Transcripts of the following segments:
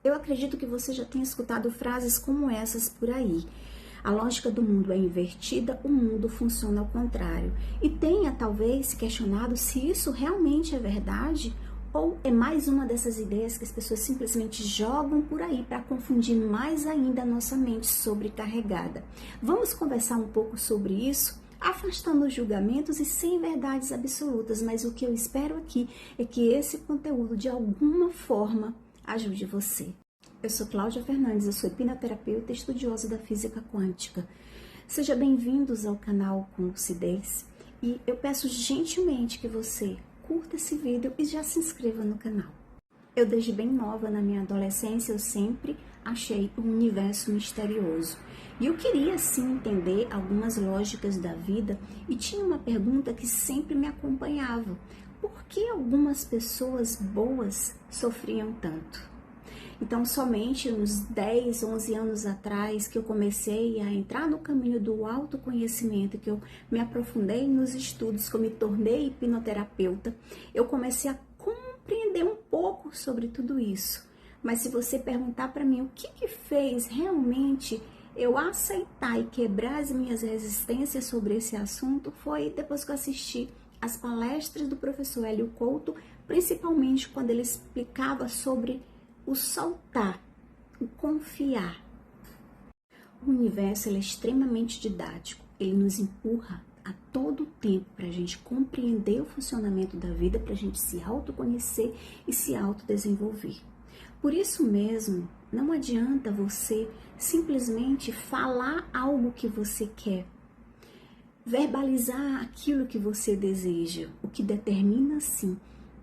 Eu acredito que você já tenha escutado frases como essas por aí. A lógica do mundo é invertida, o mundo funciona ao contrário. E tenha talvez se questionado se isso realmente é verdade ou é mais uma dessas ideias que as pessoas simplesmente jogam por aí para confundir mais ainda a nossa mente sobrecarregada. Vamos conversar um pouco sobre isso, afastando os julgamentos e sem verdades absolutas, mas o que eu espero aqui é que esse conteúdo de alguma forma ajude você. Eu sou Cláudia Fernandes, eu sou hipnoterapeuta e estudiosa da física quântica. Sejam bem-vindos ao canal com Lucidez e eu peço gentilmente que você curta esse vídeo e já se inscreva no canal. Eu desde bem nova, na minha adolescência, eu sempre achei o universo misterioso. E eu queria, sim, entender algumas lógicas da vida e tinha uma pergunta que sempre me acompanhava. Por que algumas pessoas boas sofriam tanto? Então, somente uns 10, 11 anos atrás que eu comecei a entrar no caminho do autoconhecimento, que eu me aprofundei nos estudos, que eu me tornei hipnoterapeuta, eu comecei a compreender um pouco sobre tudo isso. Mas se você perguntar para mim o que fez realmente eu aceitar e quebrar as minhas resistências sobre esse assunto, foi depois que eu assisti as palestras do professor Hélio Couto, principalmente quando ele explicava sobre o soltar, o confiar. O universo ele é extremamente didático, ele nos empurra a todo tempo para a gente compreender o funcionamento da vida, para a gente se autoconhecer e se autodesenvolver. Por isso mesmo, não adianta você simplesmente falar algo que você quer, verbalizar aquilo que você deseja. O que determina, sim,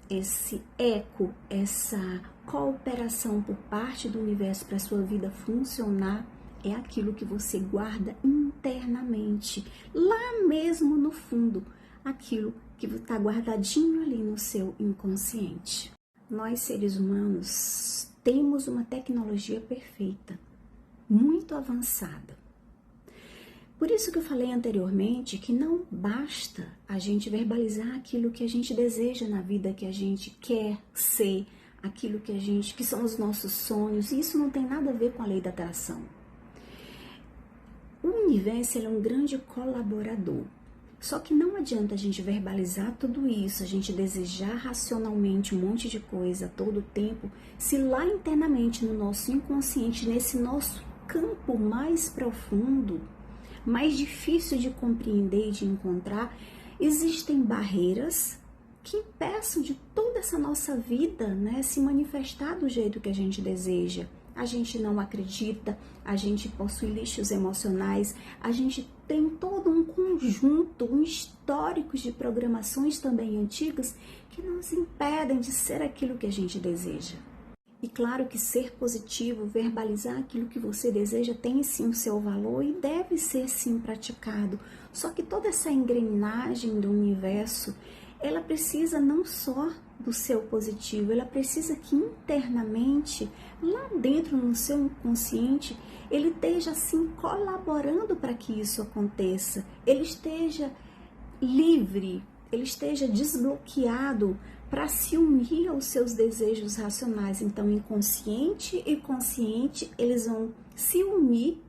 esse eco, essa cooperação por parte do universo para a sua vida funcionar é aquilo que você guarda internamente, lá mesmo no fundo, aquilo que está guardadinho ali no seu inconsciente. Nós, seres humanos, temos uma tecnologia perfeita, muito avançada. Por isso que eu falei anteriormente que não basta a gente verbalizar aquilo que a gente deseja na vida, que a gente quer ser, aquilo que são os nossos sonhos, e isso não tem nada a ver com a lei da atração. O universo ele é um grande colaborador. Só que não adianta a gente verbalizar tudo isso, a gente desejar racionalmente um monte de coisa a todo tempo, se lá internamente no nosso inconsciente, nesse nosso campo mais profundo, mais difícil de compreender e de encontrar, existem barreiras que impeçam de toda essa nossa vida, né, se manifestar do jeito que a gente deseja. A gente não acredita, a gente possui lixos emocionais, a gente tem todo um conjunto, um histórico de programações também antigas que nos impedem de ser aquilo que a gente deseja. E claro que ser positivo, verbalizar aquilo que você deseja tem sim o seu valor e deve ser sim praticado. Só que toda essa engrenagem do universo, ela precisa não só do seu positivo, ela precisa que internamente, lá dentro no seu inconsciente, ele esteja assim colaborando para que isso aconteça. Ele esteja livre, ele esteja desbloqueado para se unir aos seus desejos racionais. Então, inconsciente e consciente, eles vão se unir,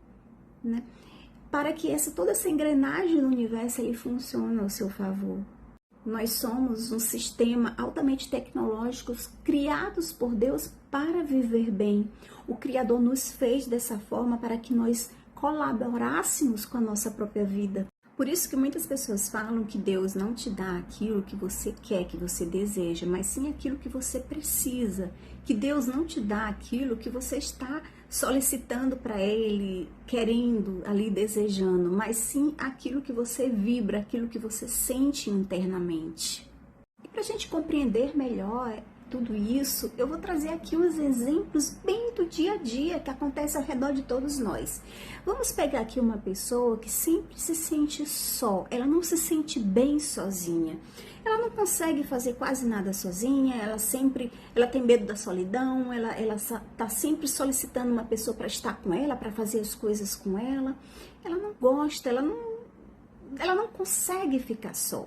né, para que toda essa engrenagem do universo ele funcione ao seu favor. Nós somos um sistema altamente tecnológico criados por Deus para viver bem. O Criador nos fez dessa forma para que nós colaborássemos com a nossa própria vida. Por isso que muitas pessoas falam que Deus não te dá aquilo que você quer, que você deseja, mas sim aquilo que você precisa. Que Deus não te dá aquilo que você está solicitando para Ele, querendo ali, desejando, mas sim aquilo que você vibra, aquilo que você sente internamente. E para a gente compreender melhor tudo isso, eu vou trazer aqui uns exemplos bem do dia a dia que acontece ao redor de todos nós. Vamos pegar aqui uma pessoa que sempre se sente só, ela não se sente bem sozinha. Ela não consegue fazer quase nada sozinha, ela tem medo da solidão, ela tá sempre solicitando uma pessoa para estar com ela, para fazer as coisas com ela. Ela não gosta, ela não consegue ficar só.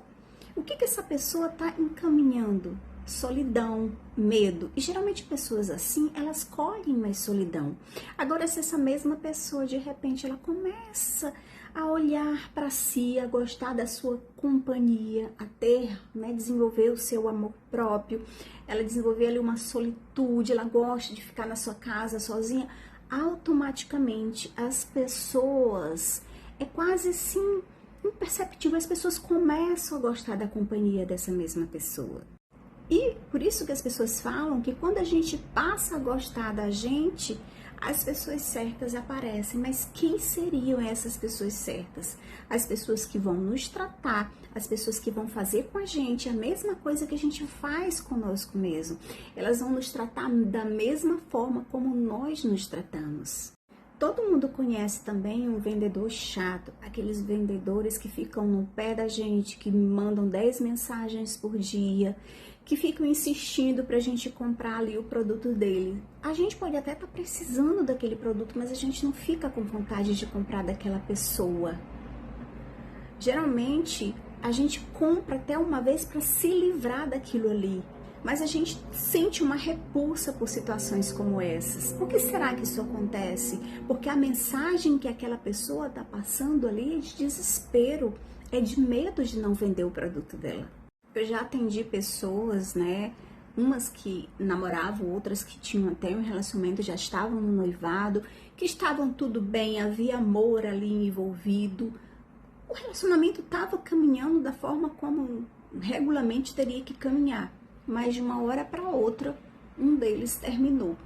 O que essa pessoa está encaminhando? solidão, medo. E geralmente pessoas assim, elas colhem mais solidão. Agora, se essa mesma pessoa, de repente, ela começa a olhar para si, a gostar da sua companhia, a ter, né, desenvolver o seu amor próprio, ela desenvolver ali uma solitude, ela gosta de ficar na sua casa sozinha, automaticamente as pessoas, é quase assim imperceptível, as pessoas começam a gostar da companhia dessa mesma pessoa. E por isso que as pessoas falam que quando a gente passa a gostar da gente, as pessoas certas aparecem. Mas quem seriam essas pessoas certas? As pessoas que vão nos tratar, as pessoas que vão fazer com a gente a mesma coisa que a gente faz conosco mesmo. Elas vão nos tratar da mesma forma como nós nos tratamos. Todo mundo conhece também um vendedor chato, aqueles vendedores que ficam no pé da gente, que mandam 10 mensagens por dia, que ficam insistindo para a gente comprar ali o produto dele. A gente pode até estar precisando daquele produto, mas a gente não fica com vontade de comprar daquela pessoa. Geralmente, a gente compra até uma vez para se livrar daquilo ali, mas a gente sente uma repulsa por situações como essas. Por que será que isso acontece? Porque a mensagem que aquela pessoa está passando ali é de desespero, é de medo de não vender o produto dela. Eu já atendi pessoas, né, umas que namoravam, outras que tinham até um relacionamento, já estavam no noivado, que estavam tudo bem, havia amor ali envolvido, o relacionamento estava caminhando da forma como regularmente teria que caminhar, mas de uma hora para outra, um deles terminou.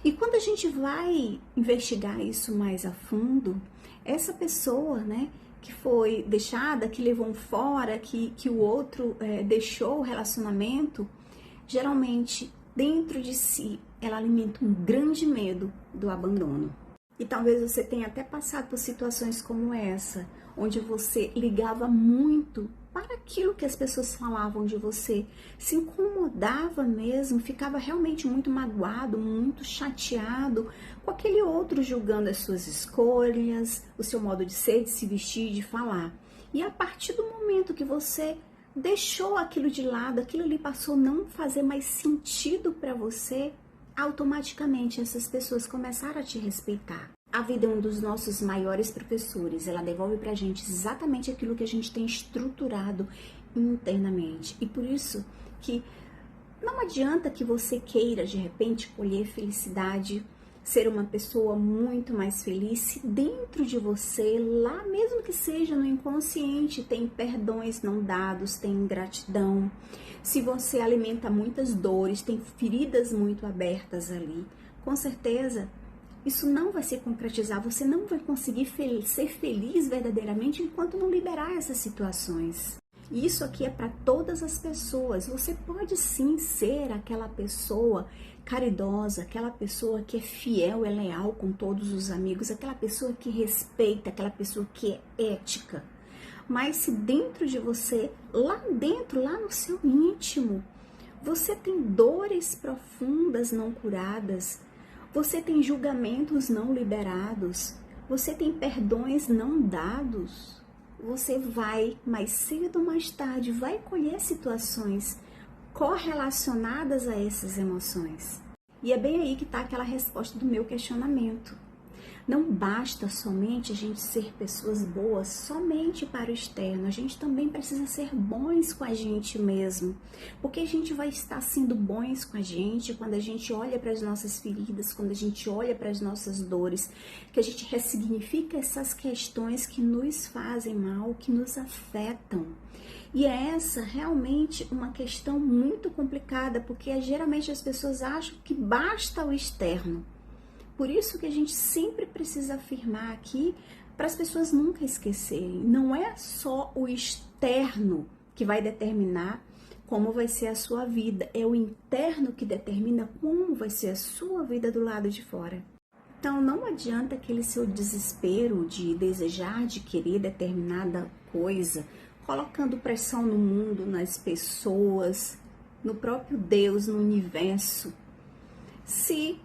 E quando a gente vai investigar isso mais a fundo, essa pessoa, né, que foi deixada, que levou um fora, que o outro deixou o relacionamento, geralmente dentro de si ela alimenta um grande medo do abandono. E talvez você tenha até passado por situações como essa, onde você ligava muito para aquilo que as pessoas falavam de você, se incomodava mesmo, ficava realmente muito magoado, muito chateado com aquele outro julgando as suas escolhas, o seu modo de ser, de se vestir, de falar. E a partir do momento que você deixou aquilo de lado, aquilo ali passou a não fazer mais sentido para você, automaticamente essas pessoas começaram a te respeitar. A vida é um dos nossos maiores professores, ela devolve pra gente exatamente aquilo que a gente tem estruturado internamente. E por isso que não adianta que você queira, de repente, colher felicidade, ser uma pessoa muito mais feliz, se dentro de você, lá mesmo que seja no inconsciente, tem perdões não dados, tem ingratidão, se você alimenta muitas dores, tem feridas muito abertas ali, com certeza isso não vai se concretizar, você não vai conseguir ser feliz verdadeiramente enquanto não liberar essas situações. E isso aqui é para todas as pessoas. Você pode sim ser aquela pessoa caridosa, aquela pessoa que é fiel, é leal com todos os amigos, aquela pessoa que respeita, aquela pessoa que é ética. Mas se dentro de você, lá dentro, lá no seu íntimo, você tem dores profundas não curadas, você tem julgamentos não liberados, você tem perdões não dados, você vai, mais cedo ou mais tarde, vai colher situações correlacionadas a essas emoções. E é bem aí que está aquela resposta do meu questionamento. Não basta somente a gente ser pessoas boas somente para o externo, a gente também precisa ser bons com a gente mesmo, porque a gente vai estar sendo bons com a gente quando a gente olha para as nossas feridas, quando a gente olha para as nossas dores, que a gente ressignifica essas questões que nos fazem mal, que nos afetam. E é essa realmente uma questão muito complicada, porque geralmente as pessoas acham que basta o externo. Por isso que a gente sempre precisa afirmar aqui, para as pessoas nunca esquecerem, não é só o externo que vai determinar como vai ser a sua vida, é o interno que determina como vai ser a sua vida do lado de fora. Então não adianta aquele seu desespero de desejar, de querer determinada coisa, colocando pressão no mundo, nas pessoas, no próprio Deus, no universo. Se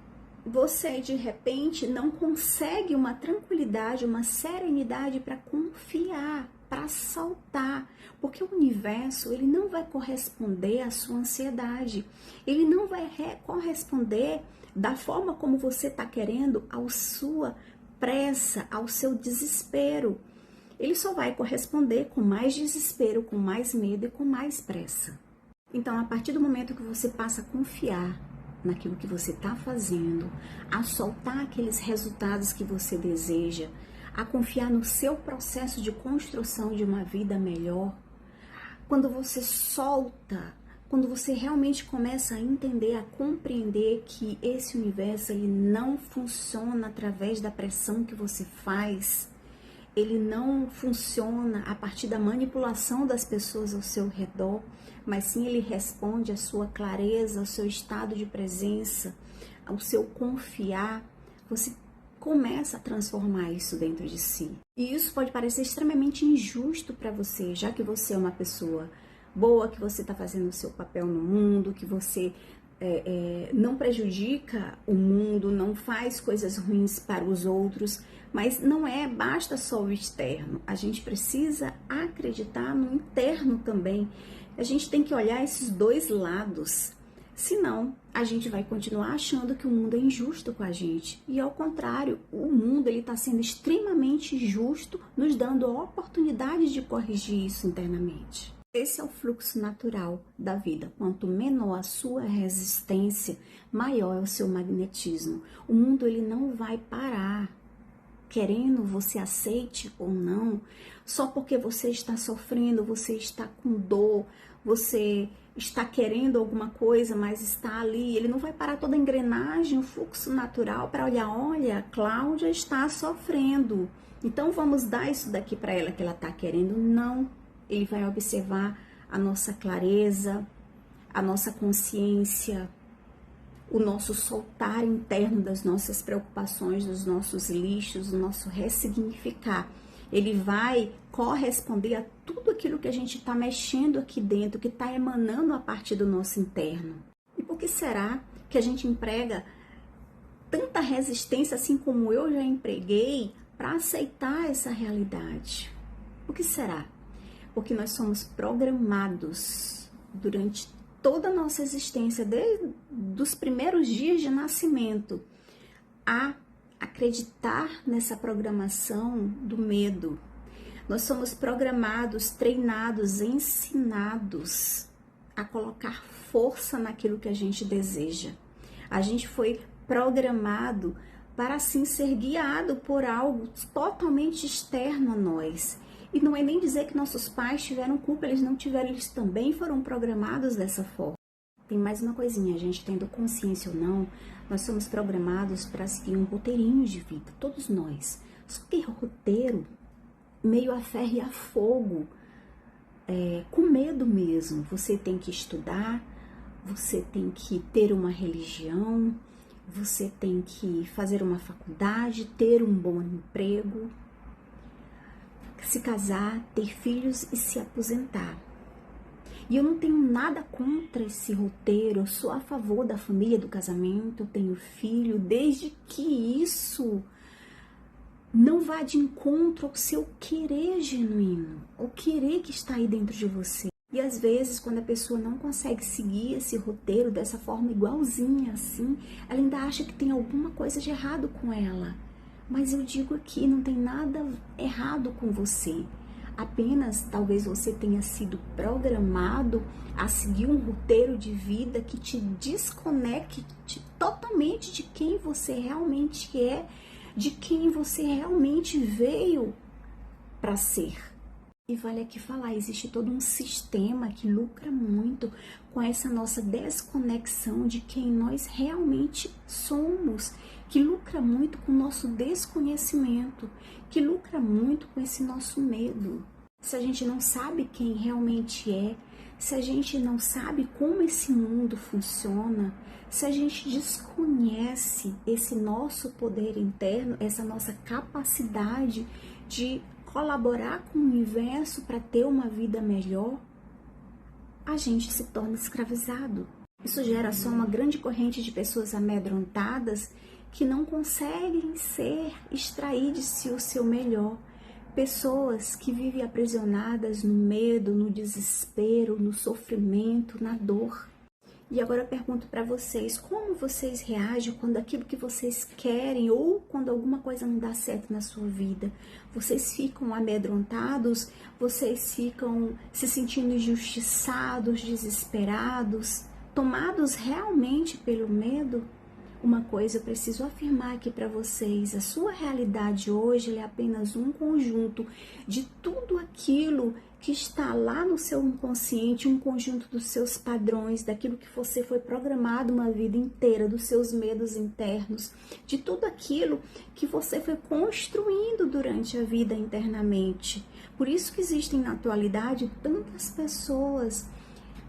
você de repente não consegue uma tranquilidade, uma serenidade para confiar para saltar, porque o universo ele não vai corresponder à sua ansiedade, ele não vai corresponder da forma como você está querendo à sua pressa, ao seu desespero. Ele só vai corresponder com mais desespero, com mais medo e com mais pressa. Então, a partir do momento que você passa a confiar naquilo que você está fazendo, a soltar aqueles resultados que você deseja, a confiar no seu processo de construção de uma vida melhor, quando você solta, quando você realmente começa a entender, a compreender que esse universo ele não funciona através da pressão que você faz, ele não funciona a partir da manipulação das pessoas ao seu redor, mas sim ele responde à sua clareza, ao seu estado de presença, ao seu confiar. Você começa a transformar isso dentro de si. E isso pode parecer extremamente injusto para você, já que você é uma pessoa boa, que você está fazendo o seu papel no mundo, que você não prejudica o mundo, não faz coisas ruins para os outros, mas não basta só o externo, a gente precisa acreditar no interno também. A gente tem que olhar esses dois lados, senão a gente vai continuar achando que o mundo é injusto com a gente. E ao contrário, o mundo está sendo extremamente justo, nos dando a oportunidade de corrigir isso internamente. Esse é o fluxo natural da vida. Quanto menor a sua resistência, maior é o seu magnetismo. O mundo ele não vai parar, querendo você aceite ou não, só porque você está sofrendo, você está com dor, você está querendo alguma coisa, mas está ali. Ele não vai parar toda a engrenagem, o fluxo natural para olhar, olha, Cláudia está sofrendo, então vamos dar isso daqui para ela que ela está querendo. Não. Ele vai observar a nossa clareza, a nossa consciência, o nosso soltar interno das nossas preocupações, dos nossos lixos, o nosso ressignificar. Ele vai corresponder a tudo aquilo que a gente está mexendo aqui dentro, que está emanando a partir do nosso interno. E por que será que a gente emprega tanta resistência, assim como eu já empreguei, para aceitar essa realidade? Por que será? Porque nós somos programados durante toda a nossa existência, desde os primeiros dias de nascimento, a acreditar nessa programação do medo. Nós somos programados, treinados, ensinados a colocar força naquilo que a gente deseja. A gente foi programado para assim ser guiado por algo totalmente externo a nós. E não é nem dizer que nossos pais tiveram culpa, eles não tiveram, eles também foram programados dessa forma. Tem mais uma coisinha, a gente tendo consciência ou não, nós somos programados para seguir um roteirinho de vida, todos nós. Só que roteiro meio a ferro e a fogo, com medo mesmo. Você tem que estudar, você tem que ter uma religião, você tem que fazer uma faculdade, ter um bom emprego, se casar, ter filhos e se aposentar. E eu não tenho nada contra esse roteiro, eu sou a favor da família, do casamento, eu tenho filho, desde que isso não vá de encontro ao seu querer genuíno, ao querer que está aí dentro de você. E às vezes, quando a pessoa não consegue seguir esse roteiro dessa forma igualzinha assim, ela ainda acha que tem alguma coisa de errado com ela. Mas eu digo aqui, não tem nada errado com você. Apenas, talvez você tenha sido programado a seguir um roteiro de vida que te desconecte totalmente de quem você realmente é, de quem você realmente veio para ser. E vale aqui falar, existe todo um sistema que lucra muito com essa nossa desconexão de quem nós realmente somos, que lucra muito com o nosso desconhecimento, que lucra muito com esse nosso medo. Se a gente não sabe quem realmente é, se a gente não sabe como esse mundo funciona, se a gente desconhece esse nosso poder interno, essa nossa capacidade de colaborar com o universo para ter uma vida melhor, a gente se torna escravizado. Isso gera só uma grande corrente de pessoas amedrontadas que não conseguem extrair de si o seu melhor, Pessoas que vivem aprisionadas no medo, no desespero, no sofrimento, na dor. E agora eu pergunto para vocês, como vocês reagem quando aquilo que vocês querem ou quando alguma coisa não dá certo na sua vida? Vocês ficam amedrontados? Vocês ficam se sentindo injustiçados, desesperados, tomados realmente pelo medo? Uma coisa eu preciso afirmar aqui para vocês, a sua realidade hoje é apenas um conjunto de tudo aquilo que está lá no seu inconsciente, um conjunto dos seus padrões, daquilo que você foi programado uma vida inteira, dos seus medos internos, de tudo aquilo que você foi construindo durante a vida internamente. Por isso que existem na atualidade tantas pessoas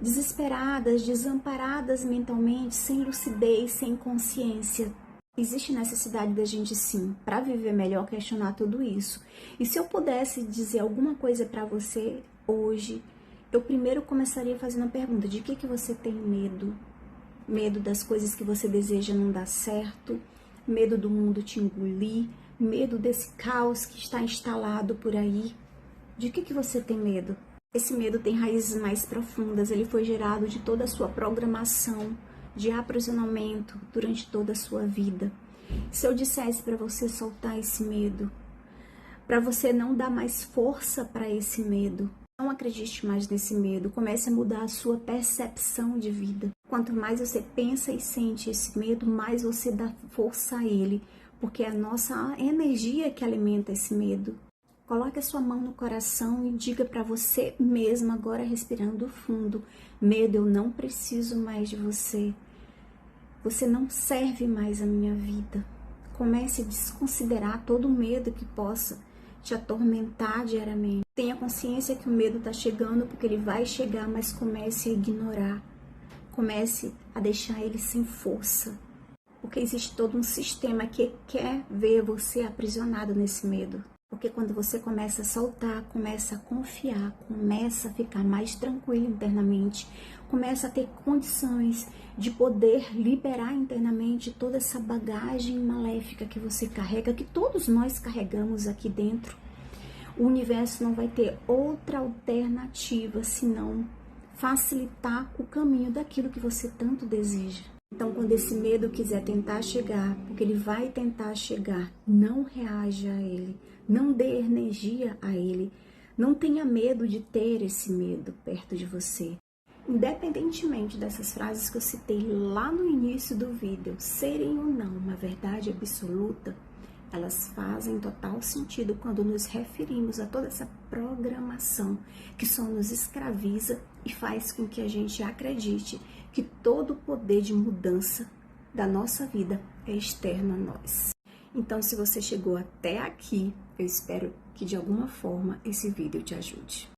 desesperadas, desamparadas mentalmente, sem lucidez, sem consciência. Existe necessidade da gente, sim, para viver melhor, questionar tudo isso. E se eu pudesse dizer alguma coisa para você hoje, eu primeiro começaria fazendo a pergunta: de que você tem medo? Medo das coisas que você deseja não dar certo? Medo do mundo te engolir? Medo desse caos que está instalado por aí? De que você tem medo? Esse medo tem raízes mais profundas, ele foi gerado de toda a sua programação de aprisionamento durante toda a sua vida. Se eu dissesse para você soltar esse medo, para você não dar mais força para esse medo, não acredite mais nesse medo, comece a mudar a sua percepção de vida. Quanto mais você pensa e sente esse medo, mais você dá força a ele, porque é a nossa energia que alimenta esse medo. Coloque a sua mão no coração e diga para você mesmo, agora respirando fundo: medo, eu não preciso mais de você. Você não serve mais a minha vida. Comece a desconsiderar todo o medo que possa te atormentar diariamente. Tenha consciência que o medo está chegando, porque ele vai chegar, mas comece a ignorar. Comece a deixar ele sem força. Porque existe todo um sistema que quer ver você aprisionado nesse medo. Porque quando você começa a soltar, começa a confiar, começa a ficar mais tranquilo internamente, começa a ter condições de poder liberar internamente toda essa bagagem maléfica que você carrega, que todos nós carregamos aqui dentro. O universo não vai ter outra alternativa senão facilitar o caminho daquilo que você tanto deseja. Então, quando esse medo quiser tentar chegar, porque ele vai tentar chegar, não reaja a ele, não dê energia a ele, não tenha medo de ter esse medo perto de você. Independentemente dessas frases que eu citei lá no início do vídeo, serem ou não uma verdade absoluta, elas fazem total sentido quando nos referimos a toda essa programação que só nos escraviza e faz com que a gente acredite que todo o poder de mudança da nossa vida é externo a nós. Então, se você chegou até aqui, eu espero que de alguma forma esse vídeo te ajude.